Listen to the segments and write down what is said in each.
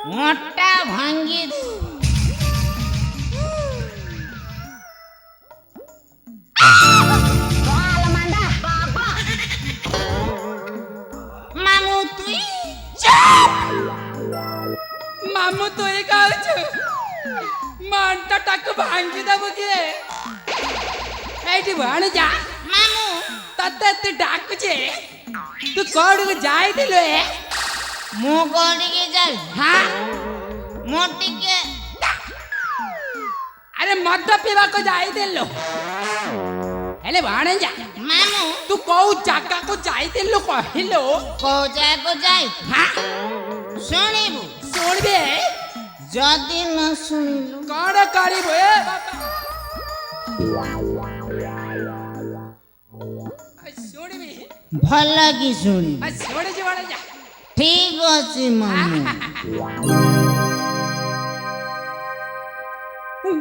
মোটা ভাঙ্গি মামু তুই মামু তুই গাউଛୁ মনটাটাକୁ ଭାଙ୍ଗି ଦେବୁ କିଏ ଏଇଠି ଭଣି ଯା ମାମୁ ତତେ ତୁ ଡାକୁଛେ ତୁ କୋଉଠିକୁ ଯାଇଥିଲୁ ଏ ମୁଁ କୋଉଠିକି ଯାଇ ହଁ ମୁଁ ଟିକେ ଆରେ ମଦ ପିଇବାକୁ ଯାଇଥିଲୁ ହେଲେ ଭଣି ଯା ମାମୁ ତୁ କୋଉ ଜାଗାକୁ ଯାଇଥିଲୁ କହିଲୁ କୋଉ ଜାଗାକୁ ଯାଇ ହଁ ଶୁଣିବୁ ଶୁଣିବେ ଯଦି ନ ଶୁଣିଲୁ କଣ କରିବୁ ଏ ଶୁଣିବି ଭଲ କି ଶୁଣିବୁ ଶୁଣିଛି ଭଣି ଯା ଠିକ ଅଛି ମାମୁ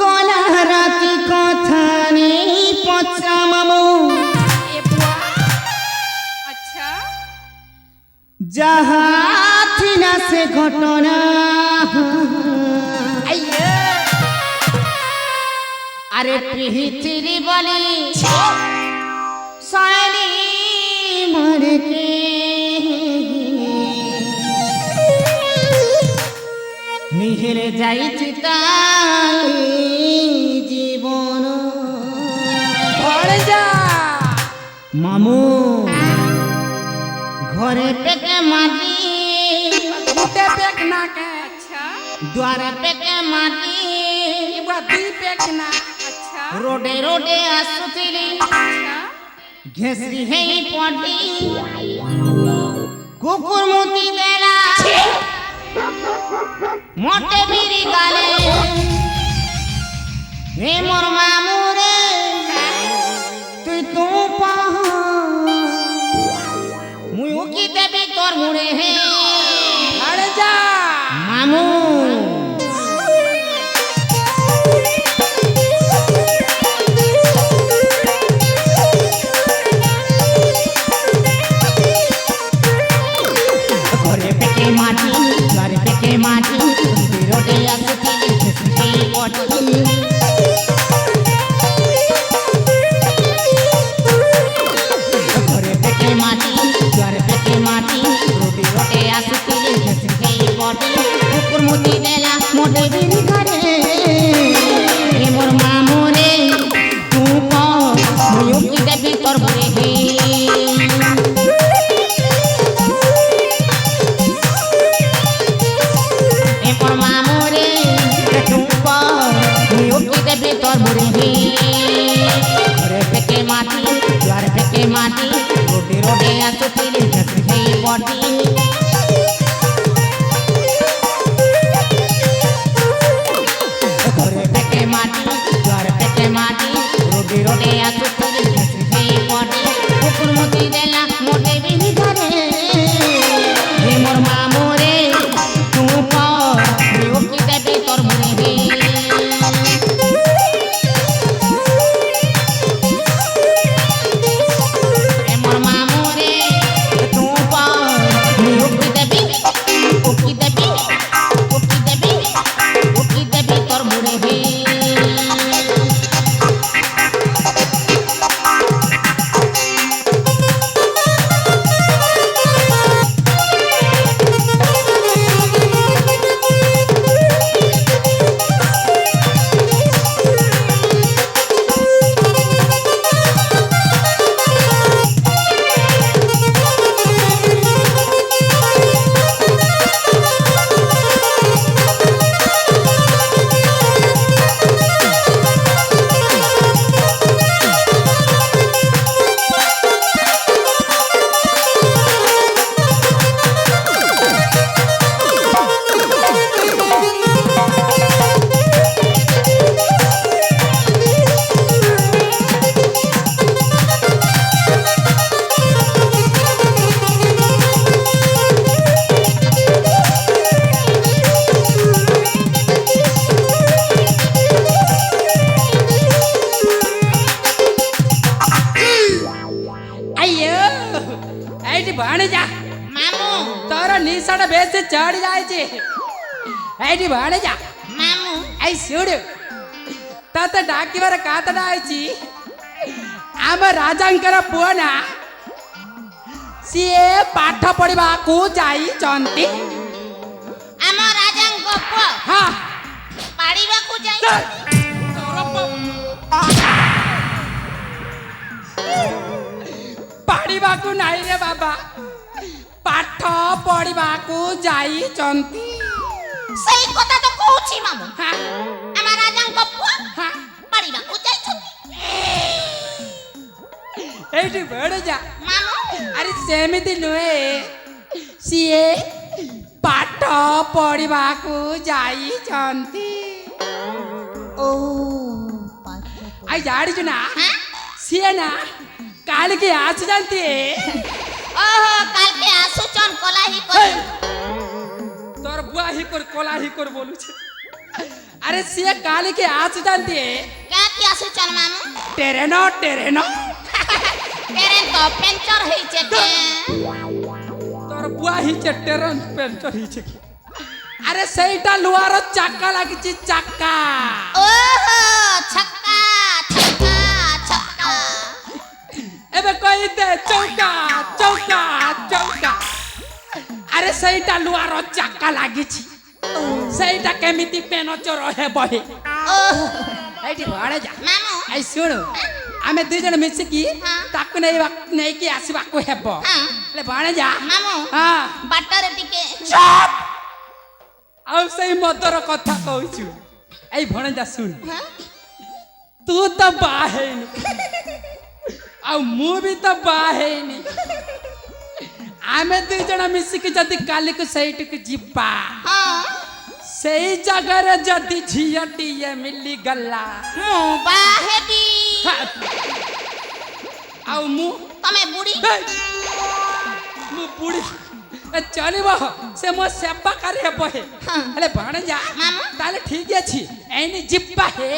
ଗଲା ରାତି କଥା ନେଇ ପଚା ମାମୁ अच्छा ଯାହା ଥିଲା ସେ ଘଟଣା আরে পিহিতিরি বলি সারি মরকে নিহেলে যাইছি তাই জীবন ভরে যা মামু ঘরে পেকে মাটি मोटे पेक ना के अच्छा দ্বারে পেকে মাটি इबा दी पेक ना अच्छा रोडे रोडे आसुथिली अच्छा घेसरी हेई पटी कुकुर मुती देला मोटे बिरी गाले हे मोर मामू रे তুই তো পা মুই উকি দেবি তোর মুড়ে হে भरे जा মামু ঘরে পেকে মাটি ঘরে পেকে মাটি রোডে আসতে সেই পটি ঘরে পেকে মাটি ঘরে পেকে মাটি রোডে রোডে আসতে সেই পটি কুকুর মুতি দেলা মোটে বিনি ঘরে হে মোর মামু রে তু কো মুই কি দেবি তোর ঘরে হে হে মোর মামু রে তু কো মুই কি দেবি তোর ঘরে হে ঘরে পেকে মাটি ঘরে পেকে মাটি রোডে রোডে আসতে সেই পটি ঘরে পেকে মাটি ঘরে পেকে মাটি রোডে রোডে আসতে সেই পটি কুকুর মুতি দেলা মোটে বিনি ঘরে হে মোর মামু রে তু কর কি দেবি তোর মনে হে হে মোর মামু রে তু কর ପଡି ଯାଇଛି ଏଇଠି ଭଣେ ଯା ମାମୁଁ ଏଇ ଶୁଣୁ ତତେ ଡାକିବାର କାତଟା ହେଇଛି ଆମ ରାଜାଙ୍କର ପୁଅ ନା ସିଏ ପାଠ ପଢିବାକୁ ଯାଇଛନ୍ତି ଆମ ରାଜାଙ୍କ ପୁଅ ହଁ ପାଳିବାକୁ ଯାଇ ପଢିବାକୁ ନାହିଁ ରେ ବାବା ପାଠ ପଢିବାକୁ ଯାଇଛନ୍ତି ସେଇ କଥା ତ କହୁଛି ମାମୁଁ ହଁ ଆମ ରାଜାଙ୍କ ପୁଅ ହଁ ପାଳିବାକୁ ଯାଇଛନ୍ତି ଏଇଠି ବେড়ে ଯା ମାମୁଁ ଆରେ ସେମିତି ନୁହେଁ ସିଏ ପାଠ ପଢିବାକୁ ଯାଇଛନ୍ତି ଓ ଆଉ ଜାଣିଛୁ ନା ହଁ ସିଏ ନା କାଲିକି ଆସୁଛନ୍ତି ଓହୋ କାଲକେ ଆସୁଛନ୍ କଲାହି କରି তোর বুয়া হি কর কলা হি কর বলুছে আরে সিয়ে কালিকে আসুଛନ୍ତି ক্যাতি আସୁছন মামুঁ ট্রেন ট্রেন ট্রেন তো পেঞ্চর হইছে কে তোর বুয়া হিছে ট্রেন পেঞ্চর হিছে আরে সেইটা লুয়ার চাকা লাগিছে চাকা ওহো ছক্কা ছক্কা ছক্কা এবে কই দে চৌকা চৌকা চৌকা আরে সেইটা লুয়ার চাকা লাগিছি সেইটা কেমিতি পেনচর হেবহে ওহো এইটি ভাড়ে যা মামুଁ এই শুଣୁ ଆମେ ଦୁଇ ଜଣ ମିଶିକି ହଁ। ତାକୁ ନେଇକି ଆସିବାକୁ ହେବ ହଁ। ହେଲେ ଭାଣେ ଯା ମାମୁଁ ହଁ ବାଟରେ ଟିକେ ଚୁପ୍ ଆଉ ସେଇ ମଦର କଥା କହୁଛୁ ଏଇ ଭଣେ ଯା ଶୁଣ ହଁ? ତୁ ତ ବାହା ହେଇନି ଆଉ ମୁଁ ବି ତ ବାହା ହେଇନି ଆମେ ଦୁଇ ଜଣ ମିଶିକି ଯଦି କାଲିକୁ ସେଇଠିକୁ ଯିବା ହଁ ସେଇ ଜାଗାରେ ଯଦି ଝିଅଟିଏ ମିଳିଗଲା ମୁଁ ବାହା ହେବି ଆଉ ମୁଁ ତମେ ବୁଢୀ ହେଇ, ମୁଁ ବୁଢୀ ଚଳିବ ସେ ମୋ ସେବାକାରୀ ହେବ ହେ ହଁ। ହେଲେ ଭାଣେ ଯା ମାମୁଁ ତାହେଲେ ଠିକ ଅଛି ଏଇନି ଯିବା ହେ